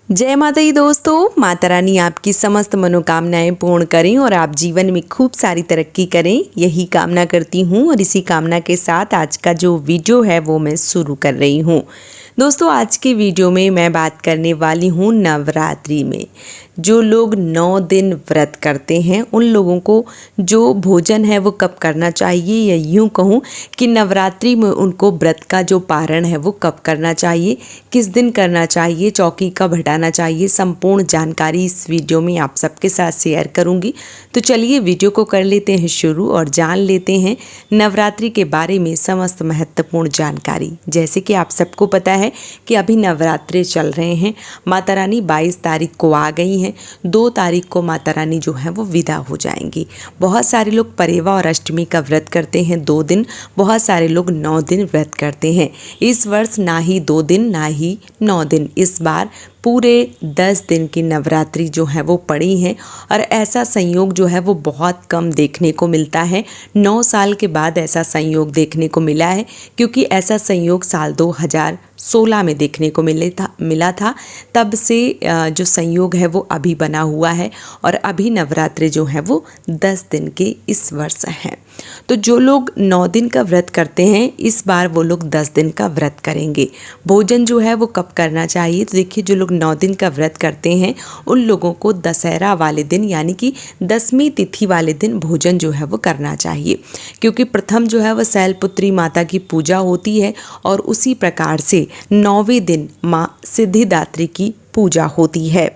जय माता दी दोस्तों। माता रानी आपकी समस्त मनोकामनाएं पूर्ण करें और आप जीवन में खूब सारी तरक्की करें, यही कामना करती हूँ। और इसी कामना के साथ आज का जो वीडियो है वो मैं शुरू कर रही हूँ। दोस्तों, आज के वीडियो में मैं बात करने वाली हूँ नवरात्रि में जो लोग 9 दिन व्रत करते हैं उन लोगों को जो भोजन है वो कब करना चाहिए, या यूँ कहूँ कि नवरात्रि में उनको व्रत का जो पारण है वो कब करना चाहिए, किस दिन करना चाहिए, चौकी कब हटाना चाहिए, संपूर्ण जानकारी इस वीडियो में आप सबके साथ शेयर करूंगी। तो चलिए वीडियो को कर लेते हैं शुरू और जान लेते हैं नवरात्रि के बारे में समस्त महत्वपूर्ण जानकारी। जैसे कि आप सबको पता है कि अभी नवरात्रे चल रहे हैं। माता रानी 22 तारीख को आ गई हैं, 2 तारीख को माता रानी जो है वो विदा हो जाएंगी। बहुत सारे लोग परेवा और अष्टमी का व्रत करते हैं 2 दिन, बहुत सारे लोग 9 दिन व्रत करते हैं। इस वर्ष ना ही 2 दिन ना ही 9 दिन, इस बार पूरे 10 दिन की नवरात्रि जो है वो पड़ी हैं। और ऐसा संयोग जो है वो बहुत कम देखने को मिलता है। 9 साल के बाद ऐसा संयोग देखने को मिला है, क्योंकि ऐसा संयोग साल 2016 में देखने को मिला था। तब से जो संयोग है वो अभी बना हुआ है और अभी नवरात्रि जो है वो 10 दिन के इस वर्ष हैं। तो जो लोग 9 दिन का व्रत करते हैं इस बार वो लोग 10 दिन का व्रत करेंगे। भोजन जो है वो कब करना चाहिए, तो देखिए जो लोग 9 दिन का व्रत करते हैं उन लोगों को दशहरा वाले दिन यानी कि 10वीं तिथि वाले दिन भोजन जो है वो करना चाहिए, क्योंकि प्रथम जो है वह शैलपुत्री माता की पूजा होती है और उसी प्रकार से 9वें दिन माँ सिद्धिदात्री की पूजा होती है।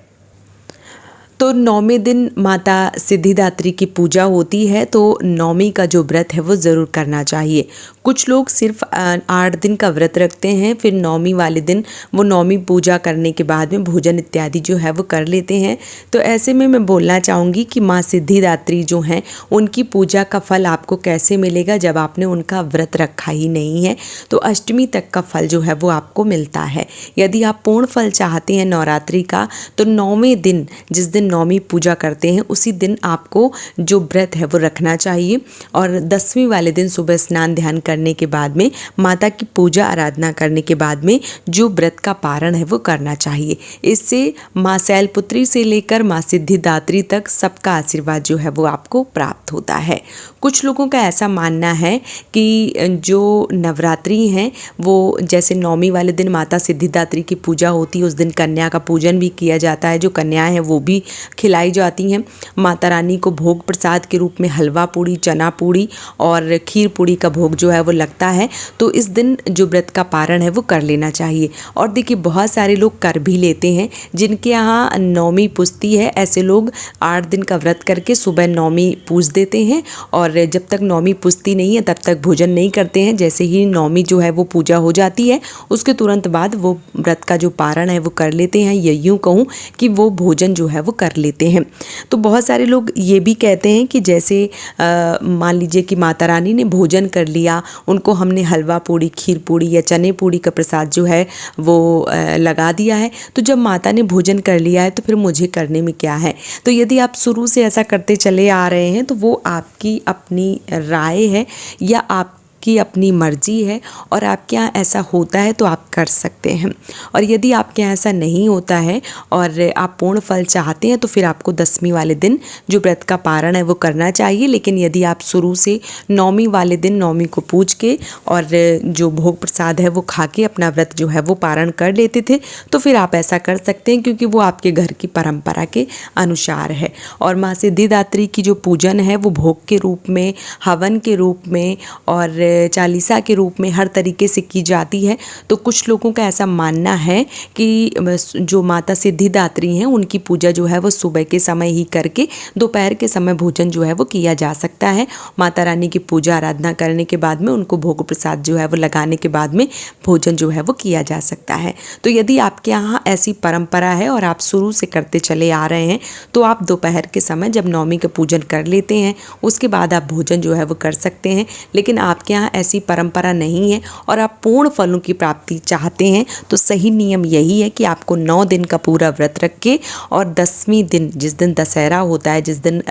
तो 9वें दिन माता सिद्धिदात्री की पूजा होती है, तो 9वीं का जो व्रत है वो ज़रूर करना चाहिए। कुछ लोग सिर्फ 8 दिन का व्रत रखते हैं, फिर 9वीं वाले दिन वो 9वीं पूजा करने के बाद में भोजन इत्यादि जो है वो कर लेते हैं। तो ऐसे में मैं बोलना चाहूँगी कि माँ सिद्धिदात्री जो हैं उनकी पूजा का फल आपको कैसे मिलेगा जब आपने उनका व्रत रखा ही नहीं है। तो अष्टमी तक का फल जो है वो आपको मिलता है। यदि आप पूर्ण फल चाहते हैं नवरात्रि का, तो 9वें दिन जिस दिन 9वीं पूजा करते हैं उसी दिन आपको जो व्रत है वो रखना चाहिए। और 10वीं वाले दिन सुबह स्नान ध्यान करने के बाद में माता की पूजा आराधना करने के बाद में जो व्रत का पारण है वो करना चाहिए। इससे माँ शैलपुत्री से लेकर माँ सिद्धिदात्री तक सबका आशीर्वाद जो है वो आपको प्राप्त होता है। कुछ लोगों का ऐसा मानना है कि जो नवरात्रि हैं वो जैसे 9वीं वाले दिन माता सिद्धिदात्री की पूजा होती है, उस दिन कन्या का पूजन भी किया जाता है। जो कन्याएं हैं वो भी खिलाई जाती हैं। माता रानी को भोग प्रसाद के रूप में हलवा पूड़ी, चना पूड़ी और खीर पूड़ी का भोग जो है वो लगता है। तो इस दिन जो व्रत का पारण है वो कर लेना चाहिए। और देखिए बहुत सारे लोग कर भी लेते हैं जिनके यहाँ 9वीं पुजती है। ऐसे लोग 8 दिन का व्रत करके सुबह 9वीं पूज देते हैं और जब तक 9वीं पुजती नहीं है तब तक भोजन नहीं करते हैं। जैसे ही 9वीं जो है वो पूजा हो जाती है उसके तुरंत बाद वो व्रत का जो पारण है वो कर लेते हैं, या यूँ कहूँ कि वो भोजन जो है वो कर लेते हैं। तो बहुत सारे लोग ये भी कहते हैं कि जैसे मान लीजिए कि माता रानी ने भोजन कर लिया, उनको हमने हलवा पूड़ी, खीर पूड़ी या चने पूड़ी का प्रसाद जो है वो लगा दिया है, तो जब माता ने भोजन कर लिया है तो फिर मुझे करने में क्या है। तो यदि आप शुरू से ऐसा करते चले आ रहे हैं तो वो आपकी अपनी राय है या आप की अपनी मर्जी है, और आपके यहाँ ऐसा होता है तो आप कर सकते हैं। और यदि आपके यहाँ ऐसा नहीं होता है और आप पूर्ण फल चाहते हैं तो फिर आपको 10वीं वाले दिन जो व्रत का पारण है वो करना चाहिए। लेकिन यदि आप शुरू से 9वीं वाले दिन 9वीं को पूज के और जो भोग प्रसाद है वो खा के अपना व्रत जो है वो पारण कर लेते थे तो फिर आप ऐसा कर सकते हैं, क्योंकि वो आपके घर की परंपरा के अनुसार है। और माँ सिद्धिदात्री की जो पूजन है वो भोग के रूप में, हवन के रूप में और चालीसा के रूप में हर तरीके से की जाती है। तो कुछ लोगों का ऐसा मानना है कि जो माता सिद्धिदात्री हैं उनकी पूजा जो है वो सुबह के समय ही करके दोपहर के समय भोजन जो है वो किया जा सकता है। माता रानी की पूजा आराधना करने के बाद में उनको भोग प्रसाद जो है वो लगाने के बाद में भोजन जो है वो किया जा सकता है। तो यदि आपके यहाँ ऐसी परंपरा है और आप शुरू से करते चले आ रहे हैं तो आप दोपहर के समय जब 9वीं का पूजन कर लेते हैं उसके बाद आप भोजन जो है वो कर सकते हैं। लेकिन आपके यहाँ ऐसी परंपरा नहीं है और आप पूर्ण फलों की प्राप्ति चाहते हैं तो सही नियम यही है कि आपको 9 दिन का पूरा व्रत रख के और 10वें दिन जिस दिन दशहरा होता है, जिस दिन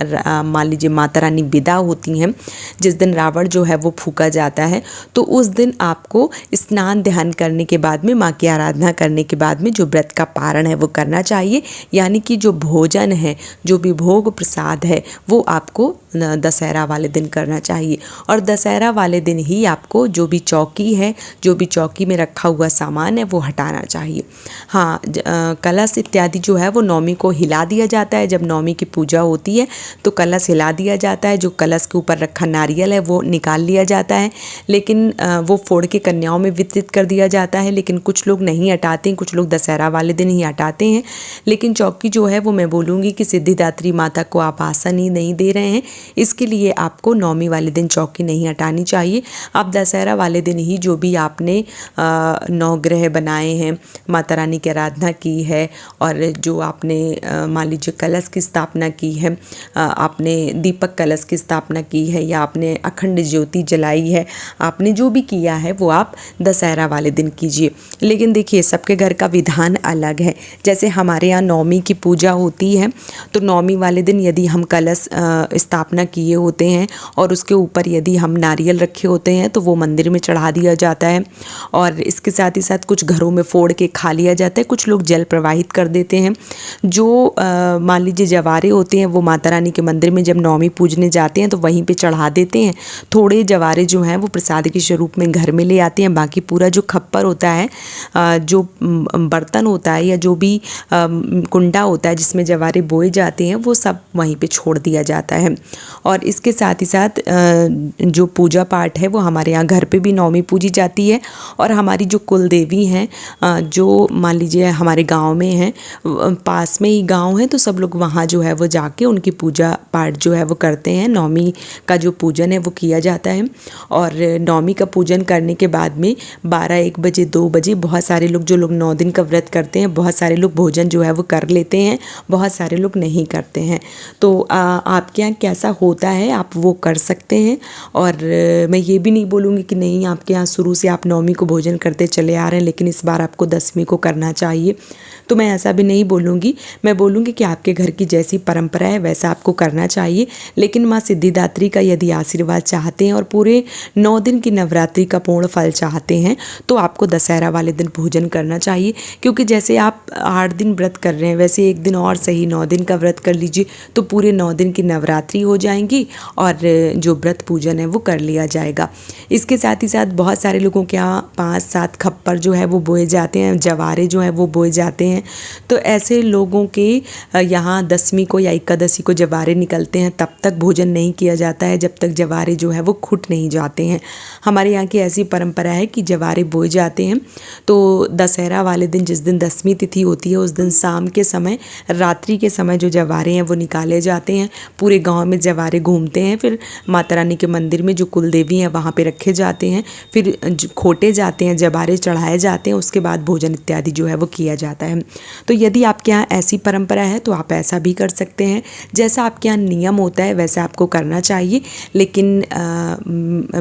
मान लीजिए माता रानी विदा होती हैं, जिस दिन रावण जो है वो फूंका जाता है, तो उस दिन आपको स्नान ध्यान करने के बाद में, माँ की आराधना करने के बाद में जो व्रत का पारण है वो करना चाहिए। यानी कि जो भोजन है, जो भी भोग प्रसाद है वो आपको दशहरा वाले दिन करना चाहिए। और दशहरा वाले दिन ही आपको जो भी चौकी है, जो भी चौकी में रखा हुआ सामान है वो हटाना चाहिए। हाँ, कलश इत्यादि जो है वो नौमी को हिला दिया जाता है। जब नौमी की पूजा होती है तो कलश हिला दिया जाता है, जो कलश के ऊपर रखा नारियल है वो निकाल लिया जाता है, लेकिन वो फोड़ के कन्याओं में वितरित कर दिया जाता है। लेकिन कुछ लोग नहीं हटाते हैं, कुछ लोग दशहरा वाले दिन ही हटाते हैं। लेकिन चौकी जो है वो मैं बोलूँगी कि सिद्धिदात्री माता को आप आसन ही नहीं दे रहे हैं, इसके लिए आपको नौमी वाले दिन चौकी नहीं हटानी चाहिए। आप दशहरा वाले दिन ही जो भी आपने नवग्रह बनाए हैं, माता रानी की आराधना की है और जो आपने मान लीजिए कलश की स्थापना की है, आपने दीपक कलश की स्थापना की है या आपने अखंड ज्योति जलाई है, आपने जो भी किया है वो आप दशहरा वाले दिन कीजिए। लेकिन देखिए सबके घर का विधान अलग है। जैसे हमारे यहाँ नौमी की पूजा होती है तो नौमी वाले दिन यदि हम कलश स्थापना किए होते हैं और उसके ऊपर यदि हम नारियल रखे होते हैं तो वो मंदिर में चढ़ा दिया जाता है। और इसके साथ ही साथ कुछ घरों में फोड़ के खा लिया जाता है, कुछ लोग जल प्रवाहित कर देते हैं। जो मान लीजिए जवारे होते हैं वो माता रानी के मंदिर में जब नौमी पूजने जाते हैं तो वहीं पे चढ़ा देते हैं। थोड़े जवारे जो हैं वो प्रसाद के स्वरूप में घर में ले आते हैं, बाकी पूरा जो खप्पर होता है, जो बर्तन होता है या जो भी कुंडा होता है जिसमें जवारे बोए जाते हैं वो सब वहीं पे छोड़ दिया जाता है। और इसके साथ ही साथ जो पूजा पाठ है वो हमारे यहाँ घर पे भी नौमी पूजी जाती है। और हमारी जो कुल देवी हैं, जो मान लीजिए हमारे गांव में हैं, पास में ही गांव है, तो सब लोग वहाँ जो है वो जाके उनकी पूजा पाठ जो है वो करते हैं। नौमी का जो पूजन है वो किया जाता है। और नौमी का पूजन करने के बाद में 12-1 बजे 2 बजे बहुत सारे लोग, जो लोग 9 दिन का व्रत करते हैं, बहुत सारे लोग भोजन जो है वो कर लेते हैं, बहुत सारे लोग नहीं करते हैं। तो आपके यहाँ कैसा होता है आप वो कर सकते हैं। और मैं ये भी नहीं बोलूँगी कि नहीं आपके यहाँ शुरू से आप नौमी को भोजन करते चले आ रहे हैं लेकिन इस बार आपको 10वीं को करना चाहिए, तो मैं ऐसा भी नहीं बोलूँगी। मैं बोलूँगी कि आपके घर की जैसी परंपरा है वैसा आपको करना चाहिए। लेकिन माँ सिद्धिदात्री का यदि आशीर्वाद चाहते हैं और पूरे 9 दिन की नवरात्रि का पूर्ण फल चाहते हैं तो आपको दशहरा वाले दिन भोजन करना चाहिए। क्योंकि जैसे आप 8 दिन व्रत कर रहे हैं वैसे एक दिन और सही 9 दिन का व्रत कर लीजिए तो पूरे 9 दिन की नवरात्रि हो जाएंगी और जो व्रत पूजन है वो कर लिया जाएगा। इसके साथ ही साथ बहुत सारे लोगों के यहाँ 5-7 खप्पर जो है वो बोए जाते हैं, जवारे जो है वो बोए जाते हैं। तो ऐसे लोगों के यहाँ 10वीं को या एकादशी को जवारे निकलते हैं तब तक भोजन नहीं किया जाता है जब तक जवारे जो है वो खुट नहीं जाते हैं। हमारे यहाँ की ऐसी परंपरा है कि जवारे बोए जाते हैं तो दशहरा वाले दिन, जिस दिन 10वीं तिथि होती है, उस दिन शाम के समय, रात्रि के समय जो जवारे हैं वो निकाले जाते हैं। पूरे गांव में जवारे घूमते हैं, फिर माता रानी के मंदिर में जो कुल देवी हैं वहाँ पे रखे जाते हैं, फिर खोटे जाते हैं, जवारे चढ़ाए जाते हैं, उसके बाद भोजन इत्यादि जो है वो किया जाता है। तो यदि आपके यहाँ ऐसी परंपरा है तो आप ऐसा भी कर सकते हैं। जैसा आपके यहाँ नियम होता है वैसा आपको करना चाहिए। लेकिन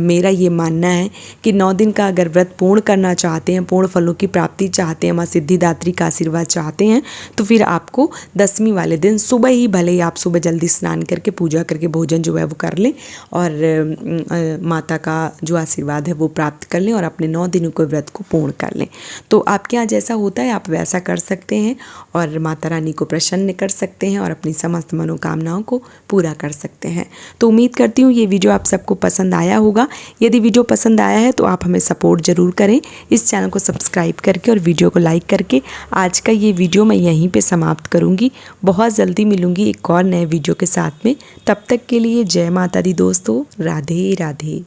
मेरा ये मानना है कि 9 दिन का अगर व्रत पूर्ण करना चाहते हैं, पूर्ण फलों की प्राप्ति चाहते हैं, माँ सिद्धिदात्री का आशीर्वाद चाहते हैं, तो फिर आपको 10वीं वाले दिन सुबह ही, भले ही आप सुबह जल्दी स्नान करके पूजा करके भोजन जो है वो कर लें और माता का जो आशीर्वाद है वो प्राप्त कर लें और अपने 9 दिनों के व्रत को पूर्ण कर लें। तो आपके यहाँ जैसा होता है आप वैसा कर सकते हैं और माता रानी को प्रसन्न कर सकते हैं और अपनी समस्त मनोकामनाओं को पूरा कर सकते हैं। तो उम्मीद करती हूँ ये वीडियो आप सबको पसंद आया होगा। यदि वीडियो पसंद आया है तो आप हमें सपोर्ट ज़रूर करें, इस चैनल को सब्सक्राइब करके और वीडियो को लाइक करके। आज का ये वीडियो मैं यहीं पे समाप्त करूँगी। बहुत जल्दी मिलूँगी एक और नए वीडियो के साथ में। तब तक के लिए जय माता दी दोस्तों, राधे राधे।